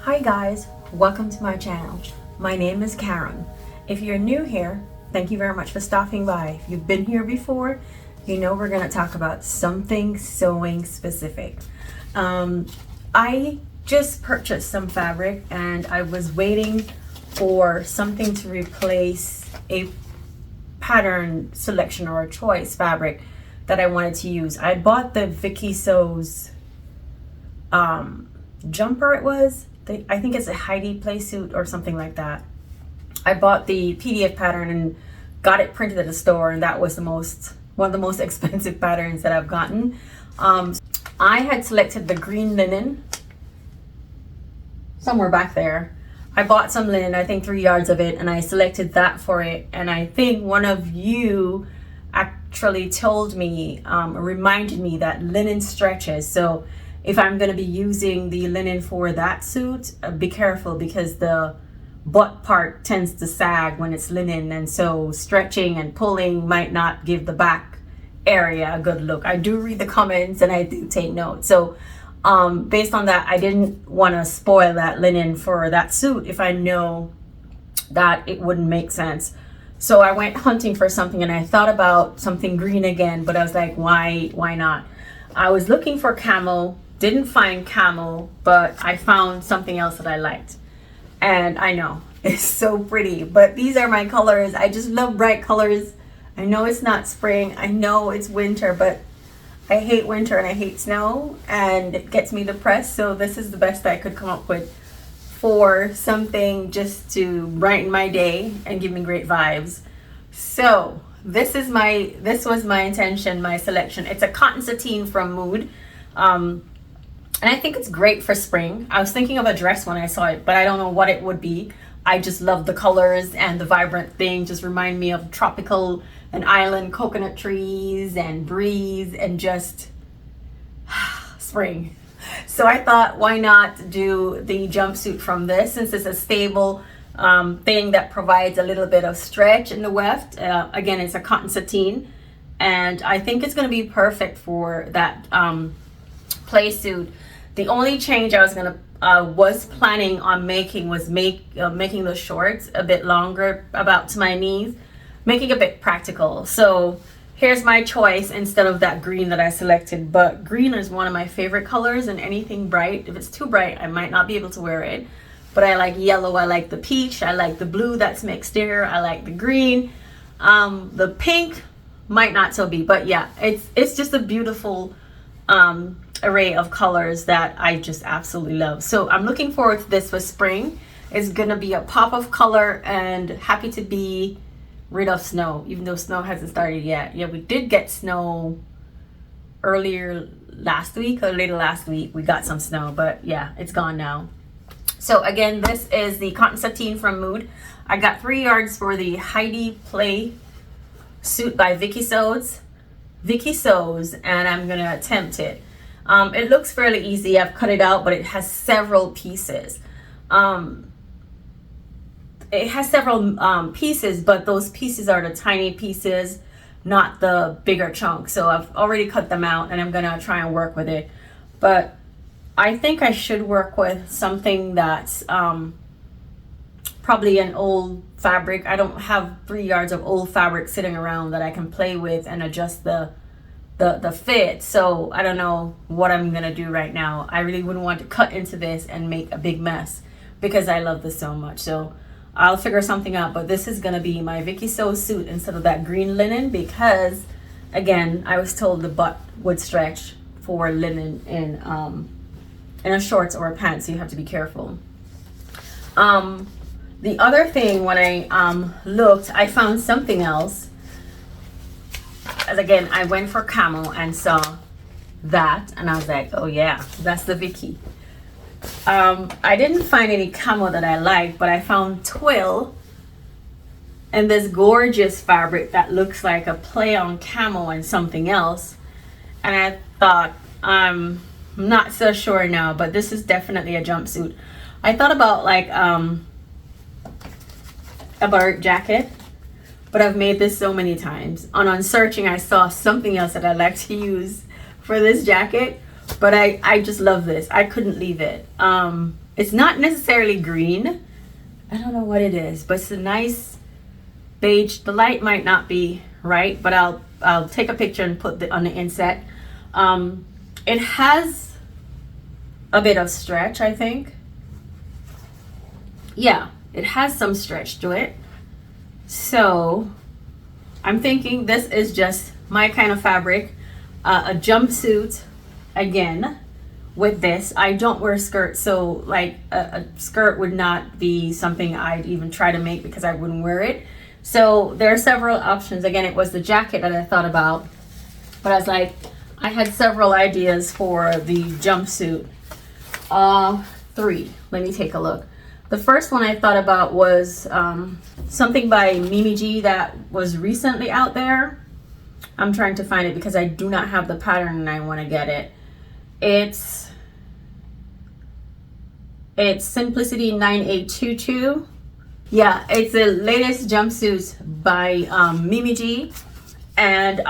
Hi guys, welcome to my channel. My name is Karen. If you're new here, thank you very much for stopping by. If you've been here before, you know we're going to talk about something sewing specific. I just purchased some fabric and I was waiting for something to replace a pattern selection or a choice fabric that I wanted to use. I bought the Vicky Sews jumper. It was I think it's a Heidi play suit or something like that. I bought the PDF pattern and got it printed at the store, and that was one of the most expensive patterns that I've gotten. I had selected the green linen somewhere back there. I bought some linen, I think 3 yards of it, and I selected that for it. And I think one of you actually told me, reminded me that linen stretches. So if I'm going to be using the linen for that suit, be careful because the butt part tends to sag when it's linen, and so stretching and pulling might not give the back area a good look. I do read the comments and I do take notes. So based on that, I didn't want to spoil that linen for that suit if I know that it wouldn't make sense. So I went hunting for something and I thought about something green again, but I was like, why not? I was looking for camo, didn't find camo, but I found something else that I liked. And I know it's so pretty, but these are my colors. I just love bright colors. I know it's not spring, I know it's winter, but I hate winter and I hate snow and it gets me depressed. So this is the best I could come up with for something just to brighten my day and give me great vibes. So this was my intention, my selection. It's a cotton sateen from Mood. And I think it's great for spring. I was thinking of a dress when I saw it, but I don't know what it would be. I just love the colors and the vibrant thing. Just remind me of tropical and island coconut trees and breeze and just spring. So I thought, why not do the jumpsuit from this, since it's a stable thing that provides a little bit of stretch in the weft. Again, it's a cotton sateen, and I think it's going to be perfect for that play suit. The only change I was planning on making was making the shorts a bit longer, about to my knees, making it a bit practical. So here's my choice instead of that green that I selected. But green is one of my favorite colors, and anything bright, if it's too bright, I might not be able to wear it. But I like yellow, I like the peach, I like the blue that's mixed here, I like the green. The pink might not so be, but yeah, it's just a beautiful array of colors that I just absolutely love. So I'm looking forward to this for spring. It's gonna be a pop of color, and happy to be rid of snow, even though snow hasn't started yet. Yeah, we did get snow earlier last week or later last week. We got some snow, but yeah, it's gone now. So again, this is the cotton sateen from Mood. I got 3 yards for the Heidi play suit by Vicky Sews, and I'm gonna attempt it. It looks fairly easy. I've cut it out, but it has several pieces. But those pieces are the tiny pieces, not the bigger chunks. So I've already cut them out, and I'm gonna try and work with it. But I think I should work with something that's probably an old fabric. I don't have 3 yards of old fabric sitting around that I can play with and adjust the fit. So I don't know what I'm gonna do right now. I really wouldn't want to cut into this and make a big mess because I love this so much. So I'll figure something out, but this is gonna be my Vicky Sews suit instead of that green linen, because again, I was told the butt would stretch for linen in a shorts or a pants, so you have to be careful. The other thing, when I looked, I found something else. As again, I went for camo and saw that, and I was like, oh yeah, that's the Vicky. I didn't find any camo that I liked, but I found twill and this gorgeous fabric that looks like a play on camo and something else. And I thought, I'm not so sure now, but this is definitely a jumpsuit. I thought about like a bird jacket, but I've made this so many times. On searching, I saw something else that I like to use for this jacket, but I just love this. I couldn't leave it. It's not necessarily green. I don't know what it is, but it's a nice beige. The light might not be right, but I'll take a picture and put it on the inset. It has a bit of stretch, I think. Yeah, it has some stretch to it. So I'm thinking this is just my kind of fabric. A jumpsuit again with this. I don't wear skirts, so like a skirt would not be something I'd even try to make because I wouldn't wear it. So there are several options. Again, it was the jacket that I thought about, but I was like, I had several ideas for the jumpsuit. 3. Let me take a look. The first one I thought about was something by Mimi G that was recently out there. I'm trying to find it because I do not have the pattern and I want to get it. It's Simplicity 9822. Yeah, it's the latest jumpsuits by Mimi G, and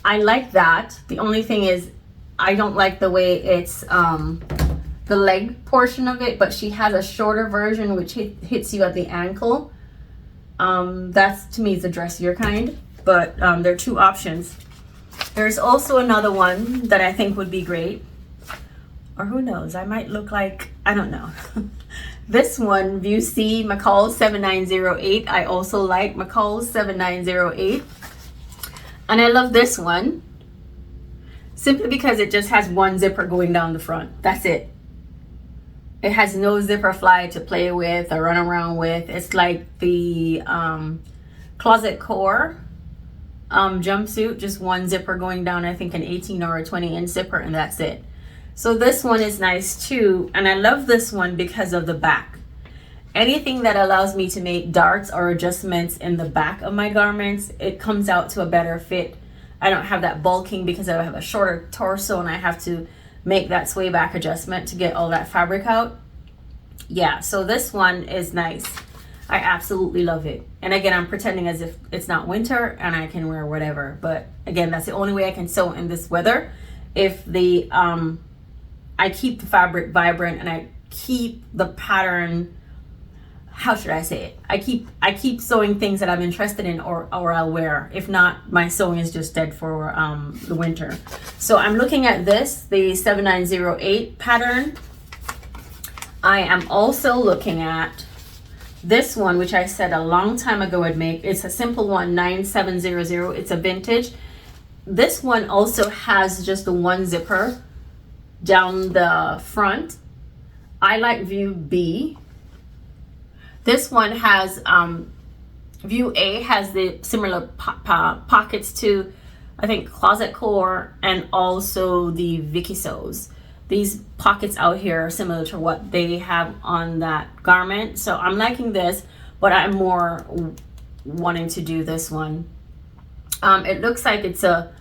I like that. The only thing is I don't like the way it's the leg portion of it, but she has a shorter version which hits you at the ankle. That's, to me, is the dressier kind, but there are 2 options. There's also another one that I think would be great, or who knows, I might look like, I don't know. This one, View C, McCall 7908. I also like McCall 7908. And I love this one simply because it just has one zipper going down the front. That's it. It has no zipper fly to play with or run around with. It's like the Closet Core jumpsuit, just one zipper going down, I think an 18 or a 20-inch zipper, and that's it. So this one is nice too, and I love this one because of the back. Anything that allows me to make darts or adjustments in the back of my garments, it comes out to a better fit. I don't have that bulking because I have a shorter torso and I have to make that sway back adjustment to get all that fabric out. Yeah, so this one is nice. I absolutely love it. And again, I'm pretending as if it's not winter and I can wear whatever. But again, that's the only way I can sew in this weather. If the I keep the fabric vibrant and I keep the pattern, how should I say it? I keep sewing things that I'm interested in or I'll wear. If not, my sewing is just dead for the winter. So I'm looking at this, the 7908 pattern. I am also looking at this one, which I said a long time ago I'd make. It's a simple one, 9700. It's a vintage. This one also has just the one zipper down the front. I like View B. This one has View A has the similar pockets to, I think, Closet Core and also the Vicky Sews. These pockets out here are similar to what they have on that garment. So I'm liking this, but I'm more wanting to do this one. It looks like it's a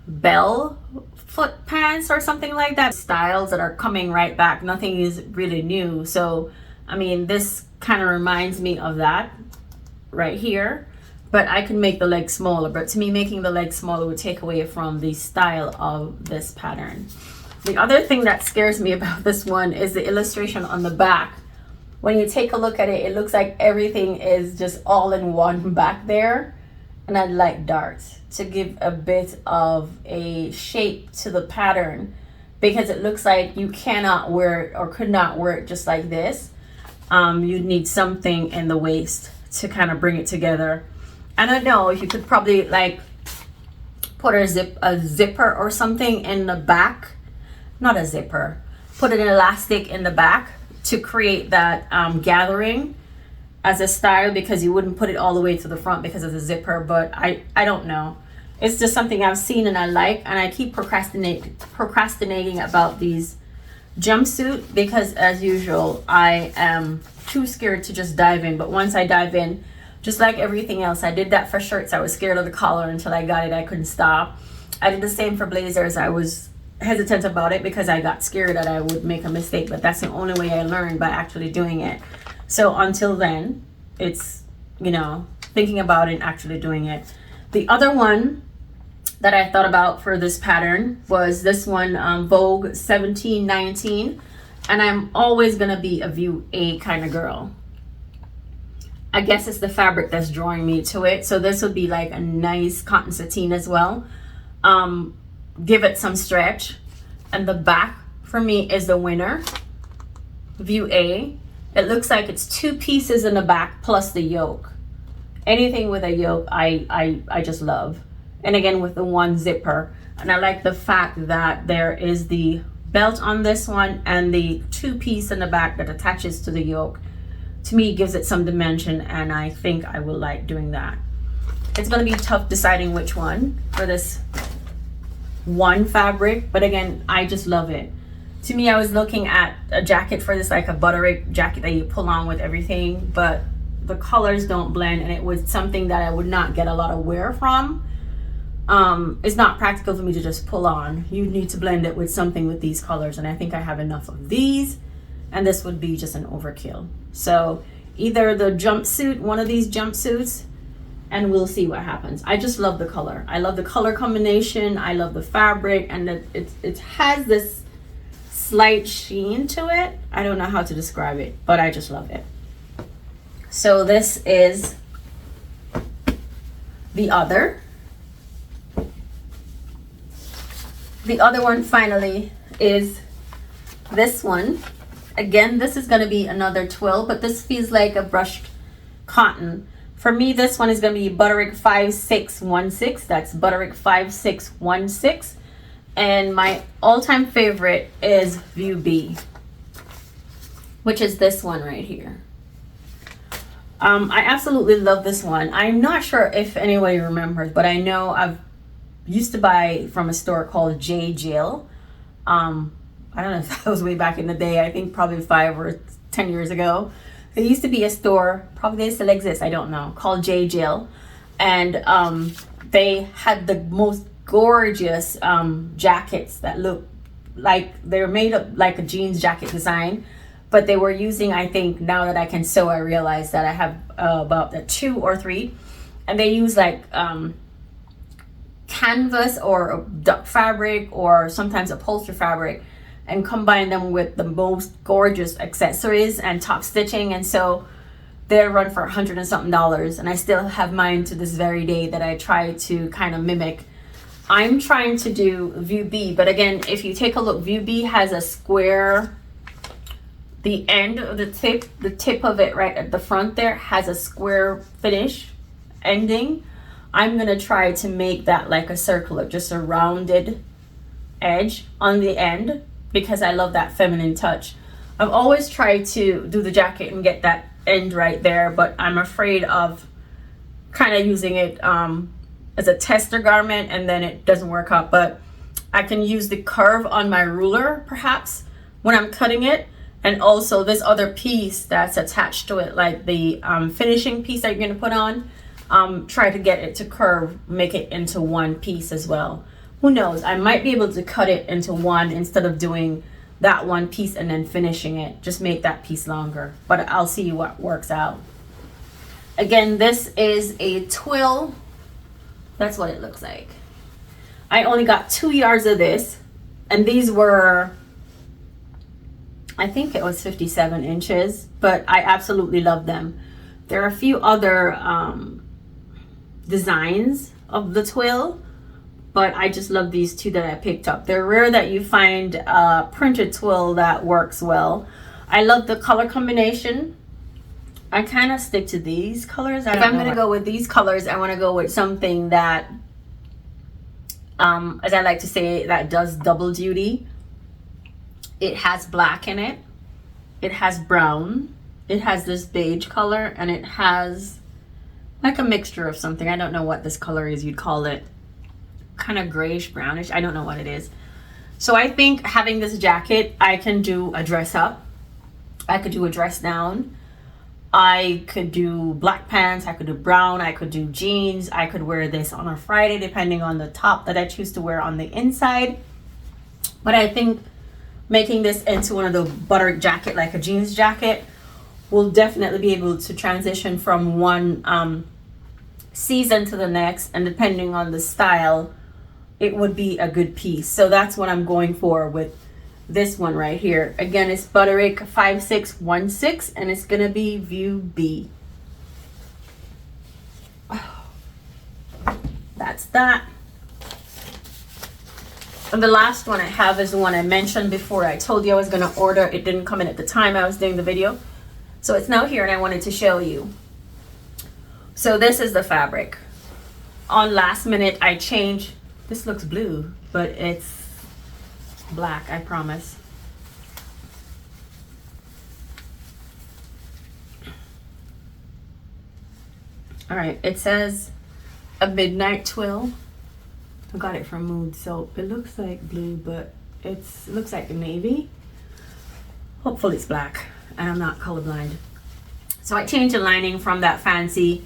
bell foot pants or something like that. Styles that are coming right back. Nothing is really new. So, I mean, this kind of reminds me of that right here. But I can make the leg smaller. But to me, making the leg smaller would take away from the style of this pattern. The other thing that scares me about this one is the illustration on the back. When you take a look at it, it looks like everything is just all in one back there. And I'd like darts to give a bit of a shape to the pattern, because it looks like you cannot wear it or could not wear it just like this. You'd need something in the waist to kind of bring it together. I don't know if you could probably like put a zipper or something in the back. Not a zipper, put an elastic in the back to create that gathering as a style, because you wouldn't put it all the way to the front because of the zipper. But I don't know, it's just something I've seen and I like, and I keep procrastinating about these jumpsuit because, as usual, I am too scared to just dive in. But once I dive in, just like everything else, I did that for shirts. I was scared of the collar until I got it. I couldn't stop. I did the same for blazers. I was hesitant about it because I got scared that I would make a mistake, but that's the only way I learned, by actually doing it. So until then, it's, you know, thinking about it and actually doing it. The other one that I thought about for this pattern was this one, Vogue 1719. And I'm always gonna be a view A kind of girl. I guess it's the fabric that's drawing me to it. So this would be like a nice cotton sateen as well. Give it some stretch. And the back for me is the winner. View A. It looks like it's 2 pieces in the back plus the yoke. Anything with a yoke, I just love. And again, with the 1 zipper. And I like the fact that there is the belt on this one and the 2 piece in the back that attaches to the yoke. To me, it gives it some dimension, and I think I will like doing that. It's gonna be tough deciding which one for this one fabric, but again, I just love it. To me, I was looking at a jacket for this, like a butterick jacket that you pull on with everything, but the colors don't blend, and it was something that I would not get a lot of wear from. It's not practical for me to just pull on. You need to blend it with something with these colors, and I think I have enough of these, and this would be just an overkill. So either the jumpsuit, one of these jumpsuits, and we'll see what happens. I just love the color. I love the color combination. I love the fabric, and it has this slight sheen to it. I don't know how to describe it, but I just love it. So this is the other. The other one finally is this one. Again, this is going to be another twill, but this feels like a brushed cotton. For me, this one is going to be Butterick 5616. That's Butterick 5616. And my all-time favorite is View B, which is this one right here. I absolutely love this one. I'm not sure if anybody remembers, but I know I've used to buy from a store called J. Jill. I don't know if that was way back in the day. I think probably 5 or 10 years ago. There used to be a store, probably they still exist, I don't know, called J. Jill. And they had the most gorgeous jackets that look like they're made up like a jeans jacket design. But they were using, I think, now that I can sew, I realize that I have about 2 or 3. And they use like canvas or duck fabric or sometimes upholstery fabric, and combine them with the most gorgeous accessories and top stitching. And so they're run for $100 and something. And I still have mine to this very day that I try to kind of mimic. I'm trying to do View B, but again, if you take a look, View B has a square, the end of the tip of it right at the front there has a square finish ending. I'm gonna try to make that like a circle, just a rounded edge on the end, because I love that feminine touch. I've always tried to do the jacket and get that end right there, but I'm afraid of kind of using it as a tester garment and then it doesn't work out. But I can use the curve on my ruler perhaps when I'm cutting it, and also this other piece that's attached to it, like the finishing piece that you're gonna put on, try to get it to curve, make it into one piece as well. Who knows, I might be able to cut it into one instead of doing that one piece and then finishing it, just make that piece longer, but I'll see what works out. Again, this is a twill. That's what it looks like. I only got 2 yards of this, and these were, I think it was 57 inches, but I absolutely love them. There are a few other designs of the twill, but I just love these 2 that I picked up. They're rare that you find a printed twill that works well. I love the color combination. I kind of stick to these colors. If I'm going to go with these colors, I want to go with something that, as I like to say, that does double duty. It has black in it. It has brown. It has this beige color, and it has like a mixture of something. I don't know what this color is. You'd call it kind of grayish brownish. I don't know what it is. So I think having this jacket, I can do a dress up, I could do a dress down, I could do black pants, I could do brown, I could do jeans, I could wear this on a Friday depending on the top that I choose to wear on the inside. But I think making this into one of the butter jacket, like a jeans jacket, will definitely be able to transition from one season to the next, and depending on the style, it would be a good piece. So that's what I'm going for with this one right here. Again, it's Butterick 5616, and it's gonna be view B. That's that. And the last one I have is the one I mentioned before. I told you I was gonna order. It didn't come in at the time I was doing the video. So it's now here, and I wanted to show you. So this is the fabric. On last minute, I changed. This looks blue, but it's black, I promise. All right, it says a midnight twill. I got it from Mood Soap. It looks like blue, but it looks like navy. Hopefully it's black, and I'm not colorblind. So I changed the lining from that fancy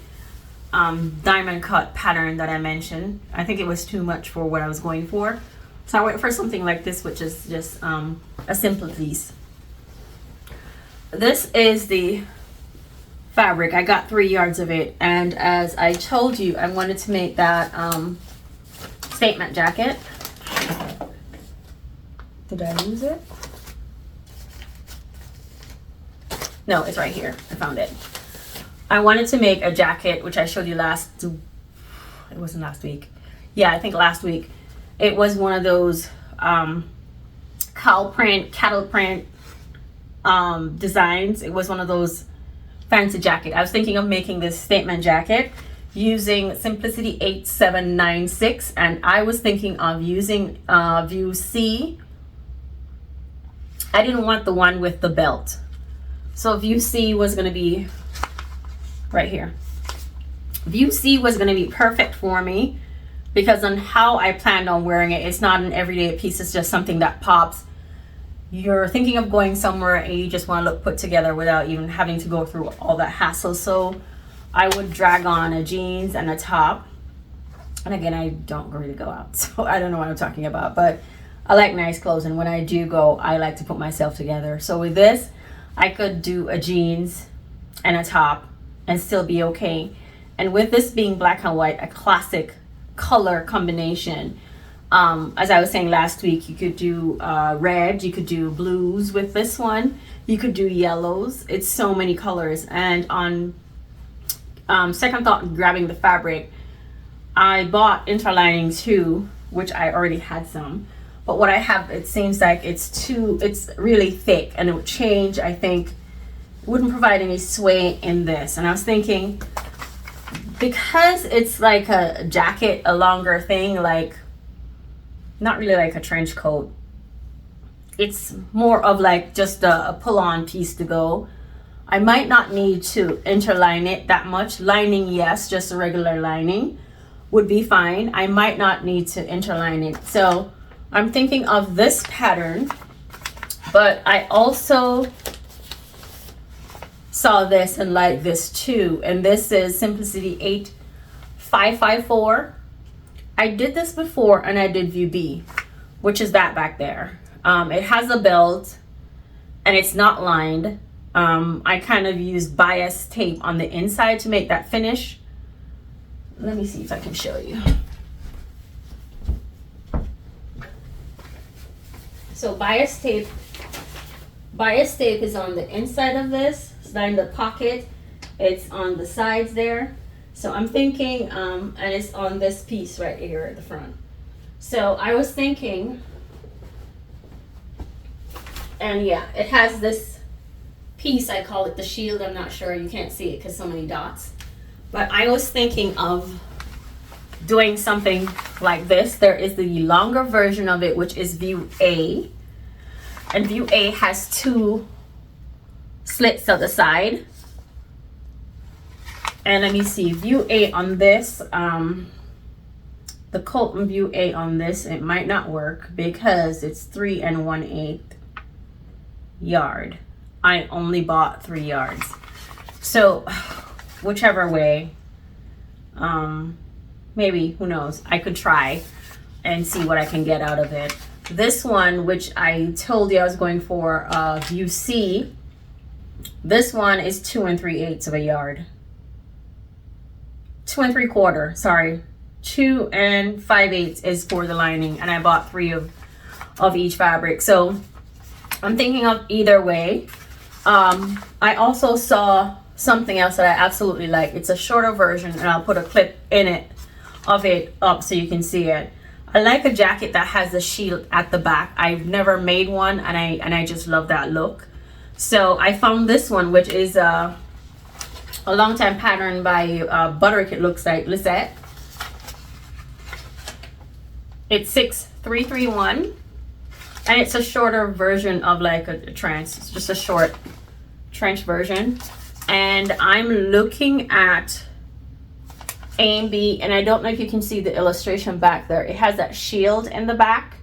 diamond cut pattern that I mentioned. I think it was too much for what I was going for. So I went for something like this, which is just a simple piece. This is the fabric. I got 3 yards of it, and as I told you, I wanted to make that statement jacket. Did I lose it? No, it's right here. I found it. I wanted to make a jacket, which I showed you it wasn't last week. Yeah, I think last week. It was one of those cow print, cattle print designs. It was one of those fancy jacket. I was thinking of making this statement jacket using Simplicity 8796, and I was thinking of using view C. I didn't want the one with the belt. So view C was going to be right here. View C was going to be perfect for me, because on how I planned on wearing it, it's not an everyday piece. It's just something that pops. You're thinking of going somewhere and you just want to look put together without even having to go through all that hassle. So I would drag on a jeans and a top. And again, I don't really go out, so I don't know what I'm talking about. But I like nice clothes, and when I do go, I like to put myself together. So with this, I could do a jeans and a top and still be okay. And with this being black and white, a classic color combination, as I was saying last week, you could do red, you could do blues with this one, you could do yellows. It's so many colors. And on second thought, grabbing the fabric, I bought interlining too, which I already had some, but what I have, it seems like it's really thick, and it would change, I think, it wouldn't provide any sway in this. And I was thinking, because it's like a jacket, a longer thing, like not really like a trench coat, it's more of like just a pull-on piece to go. I might not need to interline it that much. Lining, yes, just a regular lining would be fine. I might not need to interline it. So I'm thinking of this pattern, but I also saw this and like this too, and this is Simplicity 8554. I did this before, and I did view B, which is that back there. It has a belt and it's not lined. I kind of used bias tape on the inside to make that finish. Let me see if I can show you. So bias tape is on the inside of this. It's not in the pocket. It's on the sides there. So I'm thinking, and it's on this piece right here at the front. So I was thinking, and yeah, it has this piece, I call it the shield. I'm not sure, you can't see it because so many dots. But I was thinking of doing something like this. There is the longer version of it, which is view A. And view A has 2 slits at the side. And let me see, view A on this, the Colton view A on this, it might not work because it's 3 1/8 yard. I only bought 3 yards. So whichever way, maybe, who knows, I could try and see what I can get out of it. This one, which I told you I was going for view C, this one is 2 3/8 of a yard. 2 3/4, sorry. 2 5/8 is for the lining, and I bought 3 of each fabric. So I'm thinking of either way. I also saw something else that I absolutely like. It's a shorter version, and I'll put a clip in it of it up so you can see it. I like a jacket that has the shield at the back. I've never made one, and I just love that look. So I found this one, which is a long time pattern by Butterick, it looks like, Lisette. It's 6331, and it's a shorter version of like a trench. It's just a short trench version. And I'm looking at A and B, and I don't know if you can see the illustration back there. It has that shield in the back,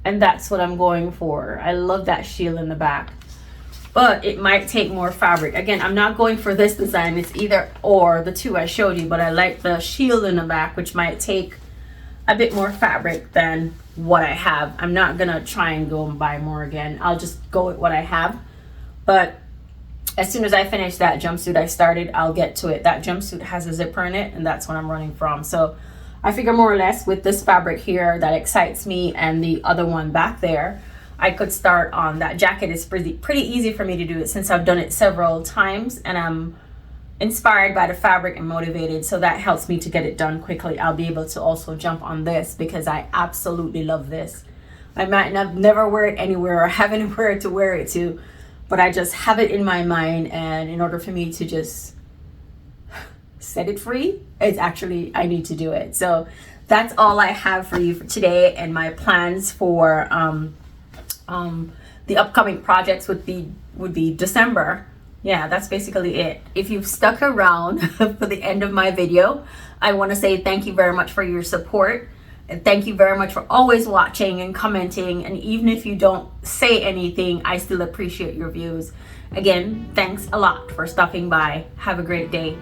and that's what I'm going for. I love that shield in the back, but it might take more fabric. Again, I'm not going for this design. It's either or, the two I showed you, but I like the shield in the back, which might take a bit more fabric than what I have. I'm not gonna try and go and buy more again. I'll just go with what I have. But as soon as I finish that jumpsuit I started, I'll get to it. That jumpsuit has a zipper in it, and that's what I'm running from. So I figure more or less with this fabric here that excites me, and the other one back there, I could start on that jacket. Is pretty easy for me to do it since I've done it several times, and I'm inspired by the fabric and motivated, so that helps me to get it done quickly. I'll be able to also jump on this because I absolutely love this. I might never wear it anywhere or have anywhere to wear it to, but I just have it in my mind, and in order for me to just set it free, it's actually, I need to do it. So that's all I have for you for today, and my plans for the upcoming projects would be December. Yeah, that's basically it. If you've stuck around for the end of my video, I want to say thank you very much for your support. And thank you very much for always watching and commenting. And even if you don't say anything, I still appreciate your views. Again, thanks a lot for stopping by. Have a great day.